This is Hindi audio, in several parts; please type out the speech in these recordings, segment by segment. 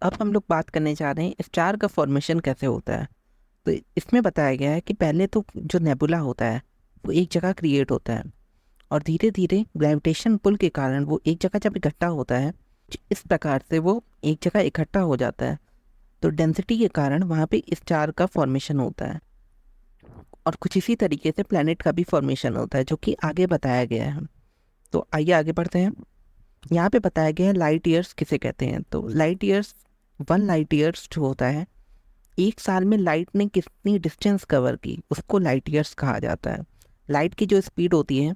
अब हम लोग बात करने जा रहे हैं स्टार का फॉर्मेशन कैसे होता है। तो इसमें बताया गया है कि पहले तो जो नेबुला होता है वो एक जगह क्रिएट होता है और धीरे धीरे ग्रेविटेशन पुल के कारण वो एक जगह जब इकट्ठा होता है, इस प्रकार से वो एक जगह इकट्ठा हो जाता है। तो डेंसिटी के कारण वहाँ पे स्टार का फॉर्मेशन होता है और कुछ इसी तरीके से प्लैनेट का भी फॉर्मेशन होता है, जो कि आगे बताया गया है। तो आइए आगे बढ़ते हैं। यहाँ पे बताया गया है लाइट ईयर्स किसे कहते हैं। तो लाइट ईयर्स, 1 लाइट ईयर्स जो होता है, एक साल में लाइट ने कितनी डिस्टेंस कवर की उसको लाइट ईयर्स कहा जाता है। लाइट की जो स्पीड होती है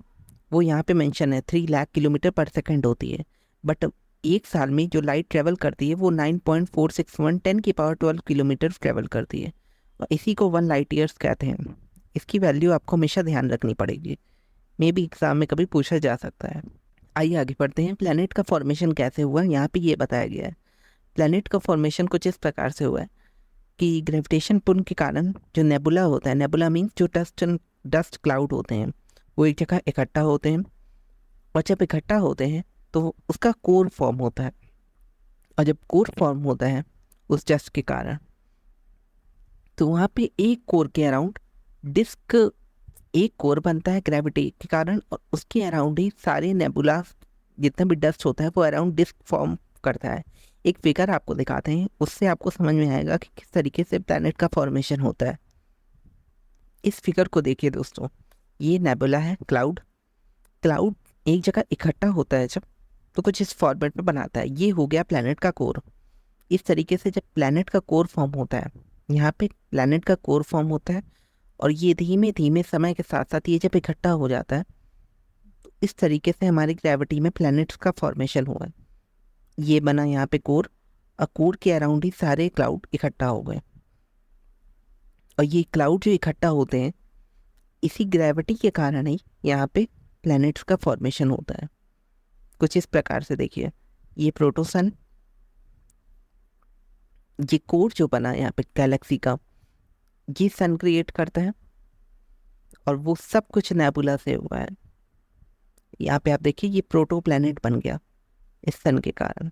वो यहाँ पे मेंशन है 3 लाख किलोमीटर पर सेकंड होती है, बट एक साल में जो लाइट ट्रेवल करती है वो 9.461 10 की पावर 12 किलोमीटर ट्रेवल करती है और इसी को 1 लाइट ईयर्स कहते हैं। इसकी वैल्यू आपको हमेशा ध्यान रखनी पड़ेगी, मे भी एग्जाम में कभी पूछा जा सकता है। आइए आगे बढ़ते हैं। प्लैनेट का फॉर्मेशन कैसे हुआ, यहाँ पे ये बताया गया है। प्लैनेट का फॉर्मेशन कुछ इस प्रकार से हुआ है कि ग्रेविटेशन पुल के कारण जो नेबुला होता है, नेबुला मीन्स जो डस्ट क्लाउड होते हैं, वो एक जगह इकट्ठा होते हैं और जब इकट्ठा होते हैं तो उसका कोर फॉर्म होता है। और जब कोर फॉर्म होता है उस डस्ट के कारण, तो वहाँ पे एक कोर के अराउंड डिस्क, एक कोर बनता है ग्रेविटी के कारण और उसके अराउंड ही सारे नेबुला, जितना भी डस्ट होता है वो अराउंड डिस्क फॉर्म करता है। एक फिगर आपको दिखाते हैं, उससे आपको समझ में आएगा कि किस तरीके से प्लैनेट का फॉर्मेशन होता है। इस फिगर को देखिए दोस्तों, ये नेबुला है, क्लाउड। क्लाउड एक जगह इकट्ठा होता है जब, तो कुछ इस फॉर्मेट में बनाता है। ये हो गया प्लैनेट का कोर। इस तरीके से जब प्लैनेट का कोर फॉर्म होता है, यहाँ पे प्लैनेट का कोर फॉर्म होता है और ये धीमे धीमे समय के साथ साथ ये जब इकट्ठा हो जाता है, तो इस तरीके से हमारी ग्रेविटी में प्लैनेट्स का फॉर्मेशन हुआ है। ये बना यहाँ पे कोर और कोर के अराउंड ही सारे क्लाउड इकट्ठा हो गए और ये क्लाउड जो इकट्ठा होते हैं, इसी ग्रेविटी के कारण ही यहाँ पे प्लैनेट्स का फॉर्मेशन होता है। कुछ इस प्रकार से देखिए, ये प्रोटोसन, ये कोर जो बना यहाँ पे गैलेक्सी का, ये सन क्रिएट करता है और वो सब कुछ नेबुला से हुआ है। यहाँ पे आप देखिए, ये प्रोटो प्लैनेट बन गया इस सन के कारण,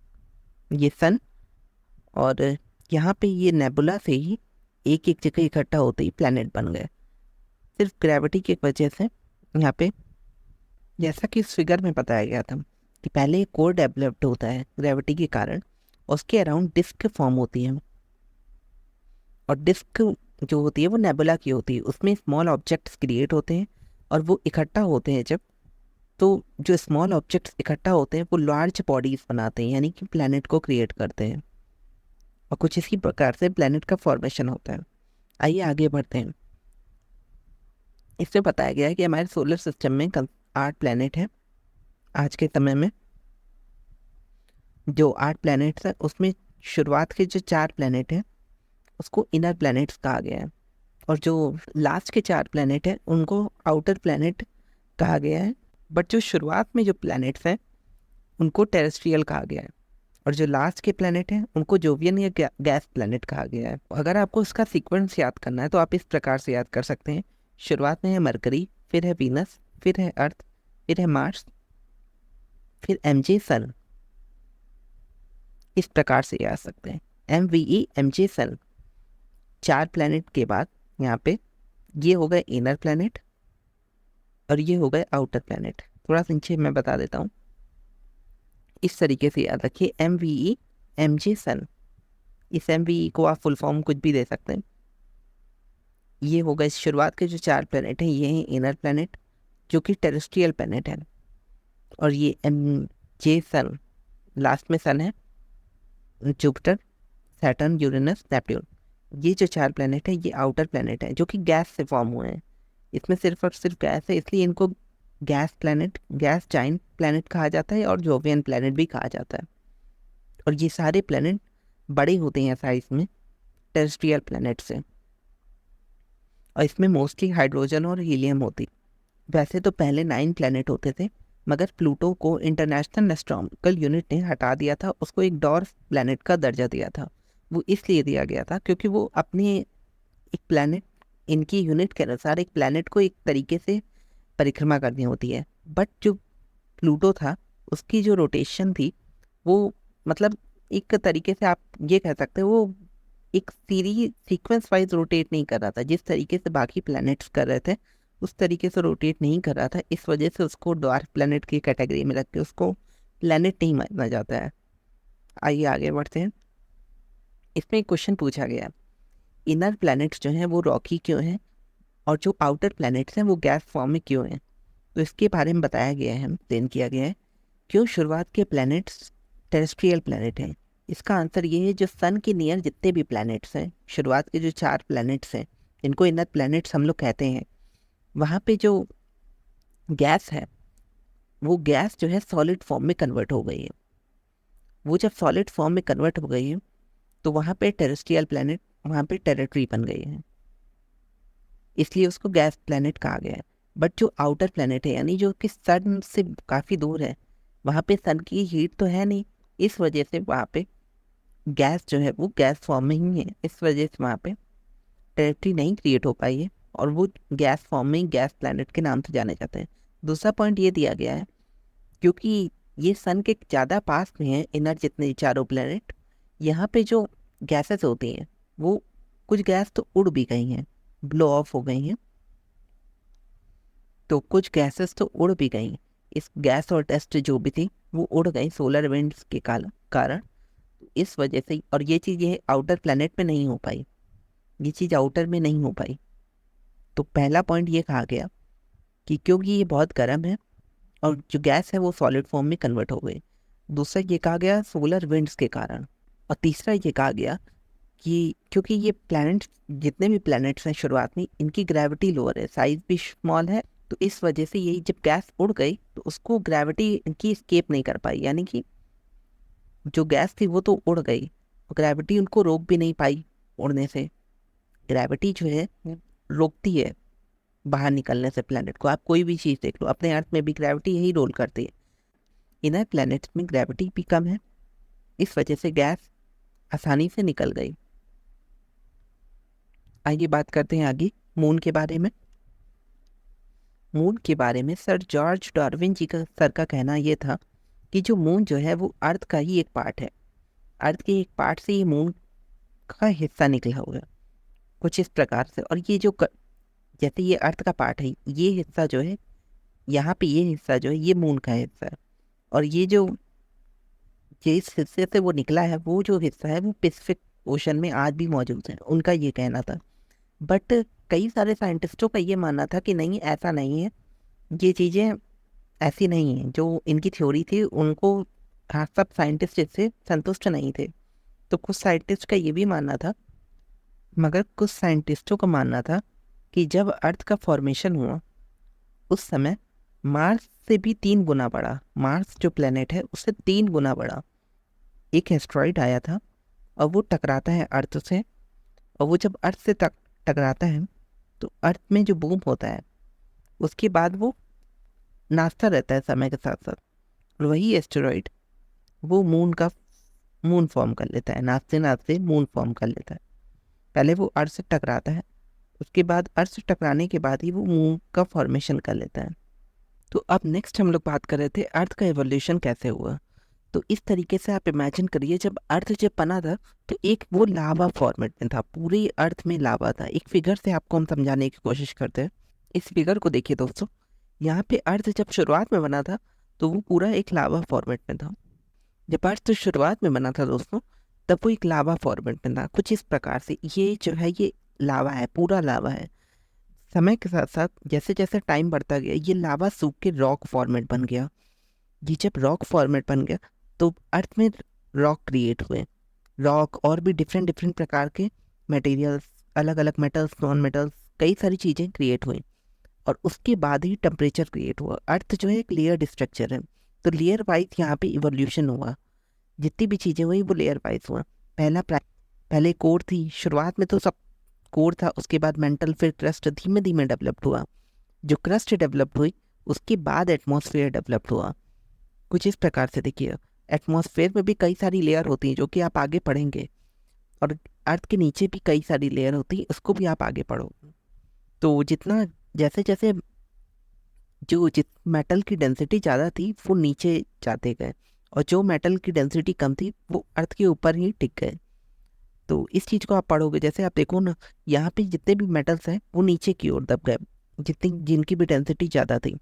ये सन। और यहाँ पे ये नेबुला से ही एक एक जगह इकट्ठा होते ही प्लैनेट बन गए, सिर्फ ग्रेविटी की वजह से। यहाँ पे जैसा कि इस फिगर में बताया गया था कि पहले एक कोर डेवलप्ड होता है ग्रेविटी के कारण, उसके अराउंड डिस्क फॉर्म होती है और डिस्क जो होती है वो नेबुला की होती है, उसमें स्मॉल ऑब्जेक्ट्स क्रिएट होते हैं और वो इकट्ठा होते हैं जब, तो जो स्मॉल ऑब्जेक्ट्स इकट्ठा होते हैं वो लार्ज बॉडीज बनाते हैं, यानी कि प्लैनेट को क्रिएट करते हैं और कुछ इसी प्रकार से प्लैनेट का फॉर्मेशन होता है। आइए आगे बढ़ते हैं। इसमें बताया गया है कि हमारे सोलर सिस्टम में 8 प्लैनेट हैं आज के समय में। जो 8 प्लैनेट्स हैं उसमें शुरुआत के जो 4 प्लैनेट हैं उसको इनर प्लैनेट्स कहा गया है और जो लास्ट के 4 प्लैनेट हैं उनको आउटर प्लैनेट कहा गया है। बट जो शुरुआत में जो प्लैनेट्स हैं उनको टेरेस्ट्रियल कहा गया है और जो लास्ट के प्लैनेट हैं उनको जोवियन या गैस प्लैनेट कहा गया है। अगर आपको इसका सीक्वेंस याद करना है तो आप इस प्रकार से याद कर सकते हैं। शुरुआत में है मरकरी, फिर है वीनस, फिर है अर्थ, फिर है मार्स, फिर एमजे सन। इस प्रकार से याद सकते हैं, MVE MJ सन। 4 प्लैनेट के बाद यहाँ पे ये हो गए इनर प्लैनेट और ये हो गए आउटर प्लैनेट। थोड़ा संक्षेप में बता देता हूँ, इस तरीके से याद रखिए, MVE MJ सन। इस MVE को आप फुल फॉर्म कुछ भी दे सकते हैं। ये हो गए शुरुआत के जो 4 प्लैनेट हैं, ये हैं इनर प्लैनेट जो कि टेरेस्ट्रियल प्लैनेट है और ये MJ सन, लास्ट में सन है, जुपिटर, सैटर्न, यूरेनस, नेपट्यून। ये जो 4 प्लैनेट है ये आउटर प्लैनेट है जो कि गैस से फॉर्म हुए हैं। इसमें सिर्फ और सिर्फ गैस है, इसलिए इनको gas planet, gas giant planet कहा जाता है और जोवियन प्लैनेट भी कहा जाता है। और ये सारे प्लैनेट बड़े होते हैं साइज में टेरेस्ट्रियल प्लैनेट से और इसमें मोस्टली हाइड्रोजन और हीलियम होती। वैसे तो पहले 9 प्लैनेट होते थे, मगर प्लूटो को इंटरनेशनल एस्ट्रोनॉमिकल यूनिट ने हटा दिया था, उसको एक डॉर्फ प्लैनेट का दर्जा दिया था। वो इसलिए दिया गया था क्योंकि वो अपने एक प्लैनेट, इनकी यूनिट के अनुसार एक प्लैनेट को एक तरीके से परिक्रमा करनी होती है। बट जो प्लूटो था उसकी जो रोटेशन थी वो मतलब एक तरीके से आप ये कह सकते हो वो एक सीक्वेंस वाइज रोटेट नहीं कर रहा था। जिस तरीके से बाकी प्लैनेट्स कर रहे थे उस तरीके से रोटेट नहीं कर रहा था। इस वजह से उसको डॉर्फ प्लैनेट की कैटेगरी में रख के उसको प्लैनेट नहीं माना जाता है। आइए आगे बढ़ते हैं। इसमें एक क्वेश्चन पूछा गया, इनर प्लैनेट्स जो हैं वो रॉकी क्यों हैं और जो आउटर प्लैनेट्स हैं वो गैस फॉर्म में क्यों हैं। तो इसके बारे में बताया गया है, एक्सप्लेन किया गया है क्यों शुरुआत के प्लैनेट्स टेरेस्ट्रियल प्लैनेट हैं। इसका आंसर ये है, जो सन के नियर जितने भी प्लैनेट्स हैं, शुरुआत के जो 4 प्लैनेट्स हैं जिनको इनर प्लैनेट्स हम लोग कहते हैं, वहाँ पे जो गैस है वो गैस जो है सॉलिड फॉर्म में कन्वर्ट हो गई है। वो जब सॉलिड फॉर्म में कन्वर्ट हो गई है तो वहाँ पे टेरेस्ट्रियल प्लैनेट, वहाँ पे टेरिटरी बन गई है, इसलिए उसको गैस प्लैनेट कहा गया है। बट जो आउटर प्लैनेट है यानी जो कि सन से काफ़ी दूर है, वहाँ पे सन की हीट तो है नहीं, इस वजह से वहाँ पे गैस जो है वो गैस फॉर्म में ही है। इस वजह से वहाँ पे टेरिटरी नहीं क्रिएट हो पाई है और वो गैस फॉर्म में ही गैस प्लैनेट के नाम से जाने जाते हैं। दूसरा पॉइंट ये दिया गया है, क्योंकि ये सन के ज़्यादा पास में है इनर जितने चारों प्लैनेट, यहाँ पे जो गैसेस होती हैं वो कुछ गैस तो उड़ भी गई हैं, ब्लो ऑफ हो गई हैं, तो कुछ गैसेस तो उड़ भी गई। इस गैस और डस्ट जो भी थी वो उड़ गई सोलर विंड्स के कारण। इस वजह से, और ये चीज़ ये आउटर प्लैनेट में नहीं हो पाई, ये चीज़ आउटर में नहीं हो पाई। तो पहला पॉइंट ये कहा गया कि क्योंकि ये बहुत गर्म है और जो गैस है वो सॉलिड फॉर्म में कन्वर्ट हो गई। दूसरा ये कहा गया सोलर विंड्स के कारण। और तीसरा ये कहा गया कि क्योंकि ये प्लैनेट्स, जितने भी प्लैनेट्स हैं शुरुआत में, इनकी ग्रेविटी लोअर है, साइज भी स्मॉल है, तो इस वजह से यही जब गैस उड़ गई तो उसको ग्रेविटी इनकी स्केप नहीं कर पाई, यानी कि जो गैस थी वो तो उड़ गई और ग्रेविटी उनको रोक भी नहीं पाई उड़ने से। ग्रेविटी जो है रोकती है बाहर निकलने से प्लैनेट को। आप कोई भी चीज़ देख लो, अपने अर्थ में भी ग्रेविटी यही रोल करती है। इनर प्लैनेट्स में ग्रेविटी भी कम है, इस वजह से गैस आसानी से निकल गई। आइए बात करते हैं आगे मून के बारे में। मून के बारे में सर जॉर्ज डार्विन जी का कहना यह था कि जो मून जो है वो अर्थ का ही एक पार्ट है, अर्थ के एक पार्ट से ये मून का हिस्सा निकला हुआ है कुछ इस प्रकार से। और ये जो जैसे ये अर्थ का पार्ट है, ये हिस्सा जो है यहाँ पे, ये हिस्सा जो है ये मून का हिस्सा है। और ये जो जिस हिस्से से वो निकला है वो जो हिस्सा है वो पैसिफिक ओशन में आज भी मौजूद है, उनका ये कहना था। बट कई सारे साइंटिस्टों का ये मानना था कि नहीं, ऐसा नहीं है, ये चीज़ें ऐसी नहीं हैं। जो इनकी थ्योरी थी उनको, हाँ, सब साइंटिस्ट इससे संतुष्ट नहीं थे। तो कुछ साइंटिस्ट का ये भी मानना था, मगर कुछ साइंटिस्टों का मानना था कि जब अर्थ का फॉर्मेशन हुआ उस समय मार्स से भी 3 गुना बड़ा, मार्स जो प्लेनेट है उससे 3 गुना बड़ा एक एस्ट्रॉइड आया था और वो टकराता है अर्थ से। और वो जब अर्थ से टकराता है तो अर्थ में जो बूम होता है उसके बाद वो नाचता रहता है समय के साथ साथ, और वही एस्टेरॉइड वो मून फॉर्म कर लेता है, नाचते नाचते मून फॉर्म कर लेता है। पहले वो अर्थ से टकराता है, उसके बाद अर्थ से टकराने के बाद ही वो मून का फॉर्मेशन कर लेता है। तो अब नेक्स्ट हम लोग बात कर रहे थे अर्थ का एवोल्यूशन कैसे हुआ। तो इस तरीके से आप इमेजिन करिए, जब अर्थ जब बना था तो एक वो लावा फॉर्मेट में था, पूरी अर्थ में लावा था। एक फिगर से आपको हम समझाने की कोशिश करते हैं। इस फिगर को देखिए दोस्तों, यहाँ पे अर्थ जब शुरुआत में बना था तो वो पूरा एक लावा फॉर्मेट में था। जब अर्थ शुरुआत में बना था दोस्तों तब वो एक लावा फॉर्मेट में था कुछ इस प्रकार से। ये जो है ये लावा है, पूरा लावा है। समय के साथ साथ जैसे जैसे टाइम बढ़ता गया ये लावा सूख के रॉक फॉर्मेट बन गया। ये जब रॉक फॉर्मेट बन गया तो अर्थ में रॉक क्रिएट हुए, रॉक और भी डिफरेंट डिफरेंट प्रकार के मटेरियल्स, अलग अलग मेटल्स, नॉन मेटल्स, कई सारी चीज़ें क्रिएट हुई। और उसके बाद ही टेम्परेचर क्रिएट हुआ। अर्थ जो है एक लेयर्ड स्ट्रक्चर है, तो लेयर वाइज यहाँ पे इवोल्यूशन हुआ। जितनी भी चीज़ें हुई वो लेयर वाइज हुआ। पहले कोर थी, शुरुआत में तो सब कोर था, उसके बाद मेंटल, फिर क्रस्ट धीमे धीमे डेवलप्ड हुआ। जो क्रस्ट डेवलप्ड हुई उसके बाद एटमॉस्फेयर डेवलप्ड हुआ। कुछ इस प्रकार से देखिए, एटमॉस्फेयर में भी कई सारी लेयर होती हैं जो कि आप आगे पढ़ेंगे, और अर्थ के नीचे भी कई सारी लेयर होती है, उसको भी आप आगे पढ़ोगे। तो जितना जैसे जैसे जिस मेटल की डेंसिटी ज़्यादा थी वो नीचे जाते गए, और जो मेटल की डेंसिटी कम थी वो अर्थ के ऊपर ही टिक गए। तो इस चीज़ को आप पढ़ोगे, जैसे आप देखो ना, यहाँ पे जितने भी मेटल्स हैं वो नीचे की ओर दब गए, जितनी जिनकी भी डेंसिटी ज़्यादा थी,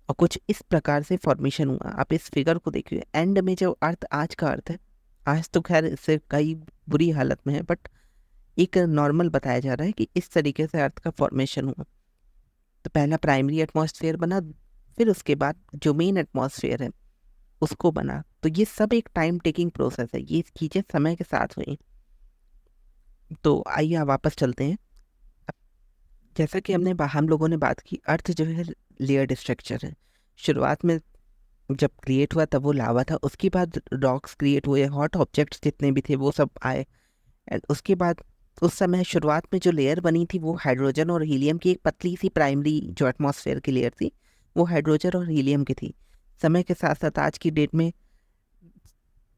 और कुछ इस प्रकार से फॉर्मेशन हुआ। आप इस फिगर को देखिए, एंड में जो अर्थ आज का अर्थ है, आज तो खैर इससे कई बुरी हालत में है, बट एक नॉर्मल बताया जा रहा है कि इस तरीके से अर्थ का फॉर्मेशन हुआ। तो पहला प्राइमरी एटमॉस्फेयर बना, फिर उसके बाद जो मेन एटमॉस्फेयर है उसको बना। तो ये सब एक टाइम टेकिंग प्रोसेस है, ये चीज़ें समय के साथ हुई। तो आइए आप वापस चलते हैं। जैसा कि हम लोगों ने बात की, अर्थ जो है लेयर्ड स्ट्रक्चर है। शुरुआत में जब क्रिएट हुआ तब वो लावा था, उसके बाद रॉक्स क्रिएट हुए, हॉट ऑब्जेक्ट्स जितने भी थे वो सब आए, एंड उसके बाद उस समय शुरुआत में जो लेयर बनी थी वो हाइड्रोजन और हीलियम की एक पतली सी प्राइमरी जो एटमॉस्फेयर की लेयर थी वो हाइड्रोजन और हीलियम की थी। समय के साथ साथ आज की डेट में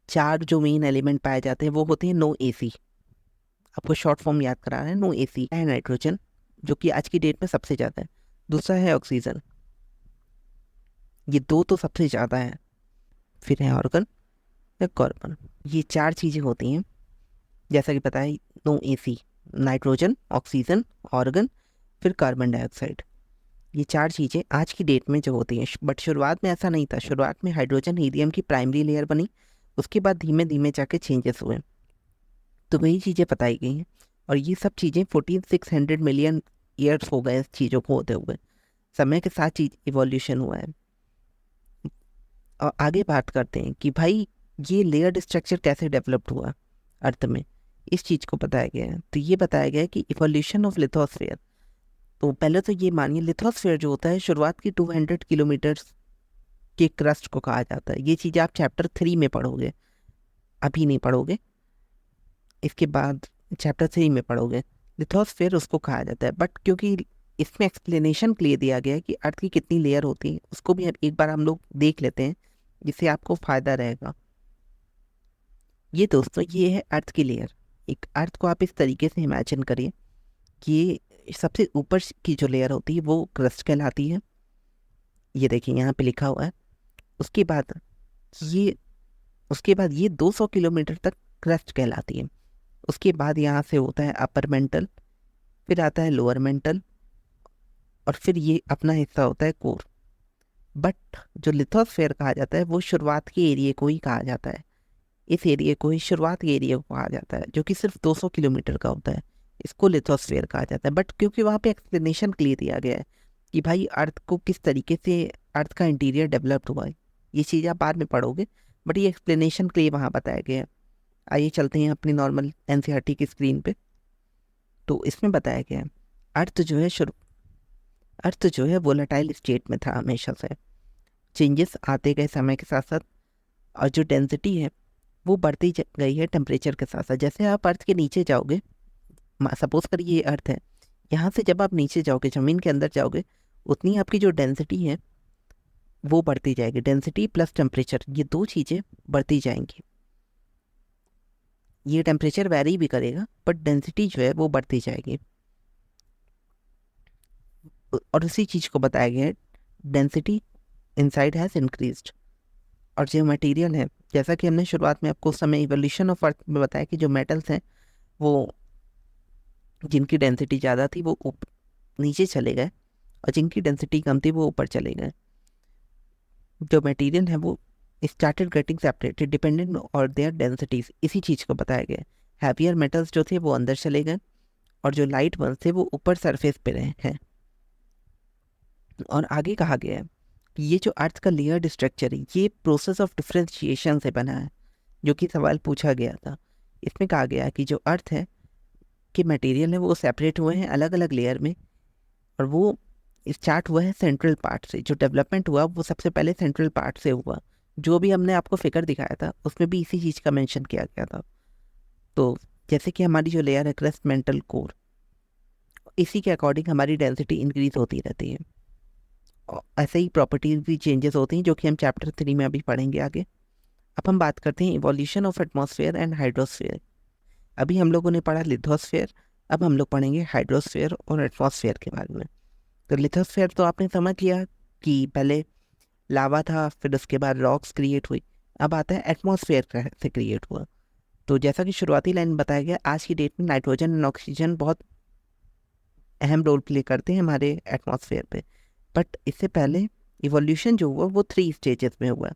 4 जो मेन एलिमेंट पाए जाते हैं वो होते हैं नो एसी। आपको शॉर्ट फॉर्म याद करा रहे हैं, नो एसी है नाइट्रोजन, जो कि आज की डेट में सबसे ज़्यादा है। दूसरा है ऑक्सीजन, ये 2 तो सबसे ज़्यादा है। फिर है ऑर्गन या कार्बन। ये 4 चीज़ें होती हैं, जैसा कि पता है, नो एसी, नाइट्रोजन, ऑक्सीजन, ऑर्गन, फिर कार्बन डाइऑक्साइड। ये 4 चीज़ें आज की डेट में जो होती हैं, बट शुरुआत में ऐसा नहीं था। शुरुआत में हाइड्रोजन हीलियम की प्राइमरी लेयर बनी, उसके बाद धीमे धीमे जाके चेंजेस हुए। तो वही चीज़ें बताई गई हैं, और ये सब चीज़ें 14,600 मिलियन ईयर्स हो गए इस चीज़ों को होते हुए। समय के साथ चीज इवोल्यूशन हुआ है। और आगे बात करते हैं कि भाई ये लेयर्ड स्ट्रक्चर कैसे डेवलप्ड हुआ अर्थ में, इस चीज़ को बताया गया है। तो ये बताया गया है कि इवोल्यूशन ऑफ लिथोस्फीयर। तो पहले तो ये मानिए, लिथोस्फीयर जो होता है शुरुआत की 200 किलोमीटर के क्रस्ट को कहा जाता है। ये चीज़ आप चैप्टर 3 में पढ़ोगे, अभी नहीं पढ़ोगे, इसके बाद चैप्टर 3 में पढ़ोगे। लिथोस्फीयर उसको कहा जाता है, बट क्योंकि इसमें एक्सप्लेनेशन के लिए दिया गया है कि अर्थ की कितनी लेयर होती है, उसको भी एक बार हम लोग देख लेते हैं, जिससे आपको फ़ायदा रहेगा। ये दोस्तों, ये है अर्थ की लेयर। एक अर्थ को आप इस तरीके से इमेजिन करिए कि सबसे ऊपर की जो लेयर होती है वो क्रस्ट कहलाती है। ये देखिए यहाँ पे लिखा हुआ है। उसके बाद ये उसके बाद ये 200 किलोमीटर तक क्रस्ट कहलाती है। उसके बाद यहाँ से होता है अपर मेंटल, फिर आता है लोअर मेंटल, और फिर ये अपना हिस्सा होता है कोर। बट जो लिथोस्फेयर कहा जाता है वो शुरुआत के एरिया को ही कहा जाता है। इस एरिया को ही शुरुआत के एरिया को कहा जाता है, जो कि सिर्फ 200 किलोमीटर का होता है। इसको लिथोस्फेयर कहा जाता है। बट क्योंकि वहाँ पे एक्सप्लेनेशन क्लियर दिया गया है कि भाई अर्थ को किस तरीके से अर्थ का इंटीरियर डेवलप्ड हुआ है, ये चीज़ आप बाद में पढ़ोगे, बट ये एक्सप्लेनेशन के लिए वहाँ बताया गया है। आइए चलते हैं अपनी नॉर्मल एनसीईआरटी की स्क्रीन पे। तो इसमें बताया गया है अर्थ जो है वोलेटाइल स्टेट में था हमेशा से। चेंजेस आते गए समय के साथ साथ, और जो डेंसिटी है वो बढ़ती गई है टेम्परेचर के साथ साथ। जैसे आप अर्थ के नीचे जाओगे, सपोज करिए ये अर्थ है, यहाँ से जब आप नीचे जाओगे, ज़मीन के अंदर जाओगे, उतनी आपकी जो डेंसिटी है वो बढ़ती जाएगी। डेंसिटी प्लस टेम्परेचर, ये 2 चीज़ें बढ़ती जाएंगी। ये टेम्परेचर वैरी भी करेगा, बट डेंसिटी जो है वो बढ़ती जाएगी। और उसी चीज़ को बताया गया है, डेंसिटी इनसाइड हैज़ इंक्रीज्ड। और जो मटेरियल है, जैसा कि हमने शुरुआत में आपको उस समय इवोल्यूशन ऑफ अर्थ में बताया कि जो मेटल्स हैं वो जिनकी डेंसिटी ज़्यादा थी वो नीचे चले गए, और जिनकी डेंसिटी कम थी वो ऊपर चले गए। जो मटेरियल है वो स्टार्टेड गेटिंग सेपरेटेड डिपेंडेंट और देयर डेंसिटीज, इसी चीज़ को बताया गया है। हैवियर मेटल्स जो थे वो अंदर चले गए, और जो लाइट वंस थे वो ऊपर सरफेस पे रहे हैं। और आगे कहा गया है कि ये जो अर्थ का लेयर्ड स्ट्रक्चर है ये प्रोसेस ऑफ डिफ्रेंशिएशन से बना है, जो कि सवाल पूछा गया था। इसमें कहा गया है कि जो अर्थ है कि मटेरियल है वो सेपरेट हुए हैं अलग अलग लेयर में, और वो स्टार्ट हुआ है सेंट्रल पार्ट से। जो डेवलपमेंट हुआ वो सबसे पहले सेंट्रल पार्ट से हुआ। जो भी हमने आपको फिगर दिखाया था उसमें भी इसी चीज़ का मेंशन किया गया था। तो जैसे कि हमारी जो लेयर है क्रस्ट मेंटल कोर, इसी के अकॉर्डिंग हमारी डेंसिटी इंक्रीज होती रहती है। और ऐसे ही प्रॉपर्टीज भी चेंजेस होती हैं, जो कि हम चैप्टर 3 में अभी पढ़ेंगे आगे। अब हम बात करते हैं evolution of atmosphere and hydrosphere. अभी हम लोगों ने पढ़ा लिथोस्फेयर, अब हम लोग पढ़ेंगे हाइड्रोस्फेयर और एटमॉस्फेयर के बारे में। तो लिथोस्फेयर तो आपने समझ लिया कि पहले लावा था, फिर उसके बाद रॉक्स क्रिएट हुई। अब आता है एटमॉस्फेयर कैसे क्रिएट हुआ। तो जैसा कि शुरुआती लाइन बताया गया, आज की डेट में नाइट्रोजन एंड ऑक्सीजन बहुत अहम रोल प्ले करते हैं हमारे एटमॉस्फेयर पे। बट इससे पहले इवोल्यूशन जो हुआ वो 3 स्टेजेस में हुआ।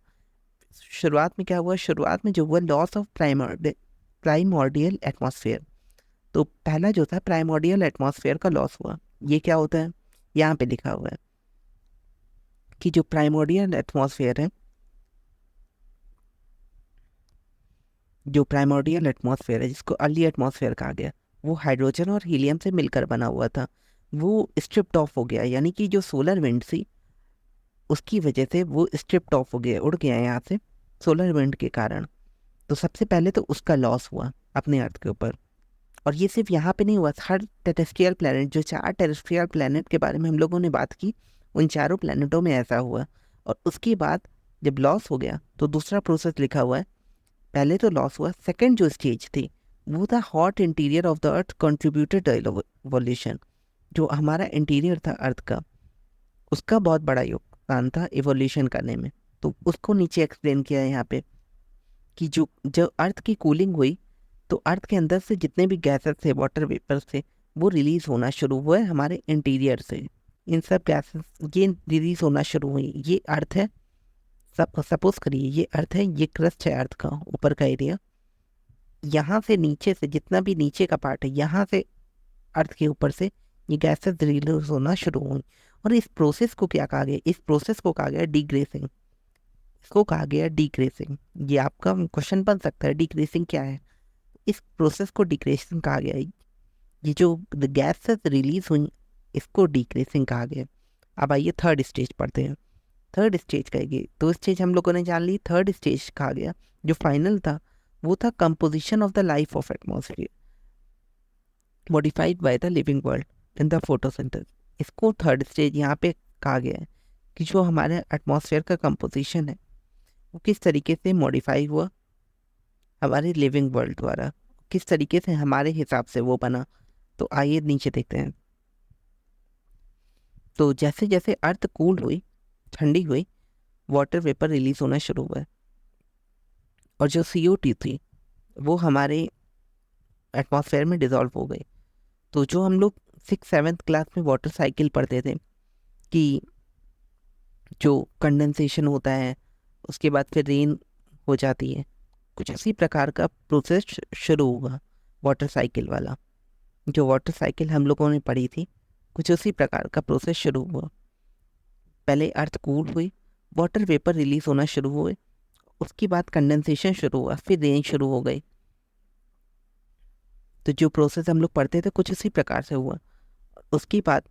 शुरुआत में क्या हुआ, शुरुआत में जो हुआ लॉस ऑफ प्राइमॉर्डियल एटमॉस्फेयर। तो पहला जो था प्राइमॉर्डियल एटमॉस्फेयर का लॉस हुआ। ये क्या होता है, यहाँ पे लिखा हुआ है कि जो प्राइमोर्डियल एटमॉस्फेयर है, जो प्राइमोर्डियल एटमॉस्फेयर है जिसको अर्ली एटमॉस्फेयर कहा गया, वो हाइड्रोजन और हीलियम से मिलकर बना हुआ था। वो स्ट्रिप्ड ऑफ हो गया, यानी कि जो सोलर विंड थी उसकी वजह से वो स्ट्रिप्ड ऑफ हो गया, उड़ गया यहाँ से सोलर विंड के कारण। तो सबसे पहले तो उसका लॉस हुआ अपने अर्थ के ऊपर। और ये सिर्फ यहाँ पे नहीं हुआ, हर टेरेस्ट्रियल प्लैनेट, जो 4 टेरेस्ट्रियल प्लैनेट के बारे में हम लोगों ने बात की, उन चारों प्लैनेटों में ऐसा हुआ। और उसके बाद जब लॉस हो गया तो दूसरा प्रोसेस लिखा हुआ है। पहले तो लॉस हुआ, सेकंड जो स्टेज थी वो था hot interior of the earth contributed evolution. जो हमारा इंटीरियर था अर्थ का, उसका बहुत बड़ा योगदान था इवोल्यूशन करने में। तो उसको नीचे एक्सप्लेन किया है यहाँ पे कि जो जब अर्थ की कूलिंग हुई तो अर्थ के अंदर से जितने भी गैसेस थे, वाटर वेपर थे, वो रिलीज होना शुरू हुए हमारे इंटीरियर से। इन सब गैसेस ये रिलीज होना शुरू हुई। ये अर्थ है, सपोज करिए ये अर्थ है, ये क्रस्ट है अर्थ का ऊपर का एरिया। यहाँ से नीचे से जितना भी नीचे का पार्ट है, यहाँ से अर्थ के ऊपर से ये गैसेस रिलीज होना शुरू हुई। और इस प्रोसेस को क्या कहा गया, इस प्रोसेस को कहा गया डीग्रेसिंग। इसको कहा गया डीग्रेसिंग। ये आपका क्वेश्चन बन सकता है, डीग्रेसिंग क्या है। इस प्रोसेस को डिक्रेसिंग कहा गया है। ये जो गैसेस रिलीज हुई इसको डिक्रेसिंग कहा गया। अब आइए थर्ड स्टेज पढ़ते हैं। थर्ड स्टेज कहेगी, 2 स्टेज हम लोगों ने जान ली। थर्ड स्टेज कहा गया जो फाइनल था वो था composition of the life of atmosphere modified by the living world in the photosynthesis. इसको थर्ड स्टेज यहाँ पे कहा गया है कि जो हमारे एटमॉस्फेयर का कंपोजिशन है वो किस तरीके से मॉडिफाई हुआ हमारे लिविंग वर्ल्ड द्वारा, किस तरीके से हमारे हिसाब से वो बना। तो आइए नीचे देखते हैं। तो जैसे जैसे अर्थ कूल हुई, ठंडी हुई, वाटर वेपर रिलीज होना शुरू हुआ और जो CO2 थी वो हमारे एटमॉस्फेयर में डिसॉल्व हो गई। तो जो हम लोग 6th-7th क्लास में वाटर साइकिल पढ़ते थे कि जो कंडेंसेशन होता है उसके बाद फिर रेन हो जाती है, कुछ इसी प्रकार का प्रोसेस शुरू हुआ वाटर साइकिल वाला। जो वाटर साइकिल हम लोगों ने पढ़ी थी, कुछ उसी प्रकार का प्रोसेस शुरू हुआ। पहले अर्थ कूल हुई, वाटर वेपर रिलीज होना शुरू हुए, उसके बाद कंडेंसेशन शुरू हुआ, फिर रेन शुरू हो गई। तो जो प्रोसेस हम लोग पढ़ते थे कुछ इसी प्रकार से हुआ। उसके बाद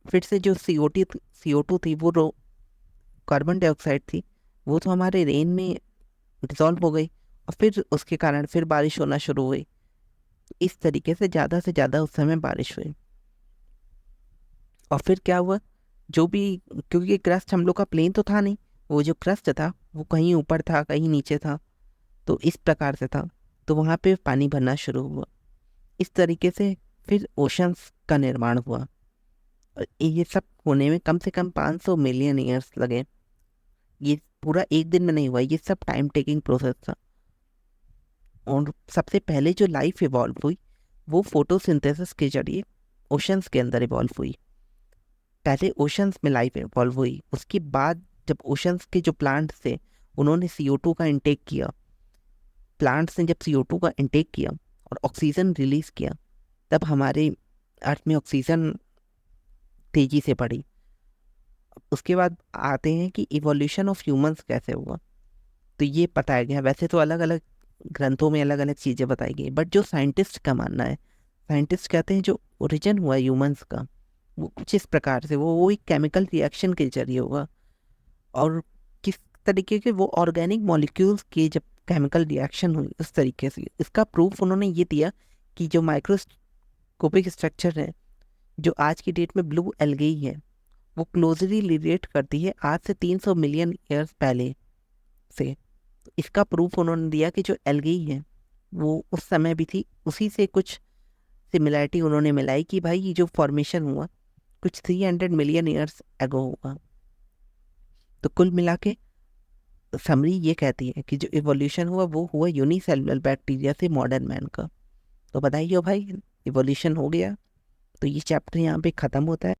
फिर से जो CO2 थी, वो कार्बन डाइऑक्साइड थी, वो तो हमारे रेन में डिसॉल्व हो गई और फिर उसके कारण फिर बारिश होना शुरू हुई। इस तरीके से ज़्यादा उस समय बारिश हुई। और फिर क्या हुआ, जो भी, क्योंकि क्रस्ट हम लोग का प्लेन तो था नहीं, वो जो क्रस्ट था वो कहीं ऊपर था कहीं नीचे था, तो इस प्रकार से था। तो वहाँ पे पानी भरना शुरू हुआ। इस तरीके से फिर ओशंस का निर्माण हुआ। और ये सब होने में कम से कम 500 मिलियन ईयर्स लगे। ये पूरा एक दिन में नहीं हुआ, ये सब टाइम टेकिंग प्रोसेस था। और सबसे पहले जो लाइफ इवॉल्व हुई वो फोटोसिंथेसिस के जरिए ओशंस के अंदर इवॉल्व हुई। पहले ओशंस में लाइफ इवॉल्व हुई, उसके बाद जब ओशंस के जो प्लांट्स थे उन्होंने CO2 का इंटेक किया, प्लांट्स ने जब CO2 का इंटेक किया और ऑक्सीजन रिलीज किया, तब हमारे अर्थ में ऑक्सीजन तेजी से बढ़ी। उसके बाद आते हैं कि इवोल्यूशन ऑफ ह्यूमंस कैसे हुआ। तो ये बताया गया, वैसे तो अलग अलग ग्रंथों में अलग अलग चीज़ें बताई गई, बट जो साइंटिस्ट का मानना है, साइंटिस्ट कहते हैं जो ओरिजिन हुआ ह्यूमंस का वो कुछ इस प्रकार से वो एक केमिकल रिएक्शन के जरिए हुआ। और किस तरीके के वो ऑर्गेनिक मॉलिक्यूल्स के जब केमिकल रिएक्शन हुई उस तरीके से, इसका प्रूफ उन्होंने ये दिया कि जो माइक्रोस्कोपिक स्ट्रक्चर है जो आज की डेट में ब्लू एल्गी है, वो क्लोजली रिलेट करती है आज से 300 मिलियन ईयर्स पहले से। इसका प्रूफ उन्होंने दिया कि जो एल्गी है वो उस समय भी थी, उसी से कुछ सिमिलैरिटी उन्होंने मिलाई कि भाई ये जो फॉर्मेशन हुआ कुछ 300 मिलियन ईयर्स एगो हुआ। तो कुल मिला के समरी ये कहती है कि जो इवोल्यूशन हुआ वो हुआ यूनिसेलुलर बैक्टीरिया से मॉडर्न मैन का। तो बताइए भाई, इवोल्यूशन हो गया। तो ये चैप्टर यहाँ पे ख़त्म होता है।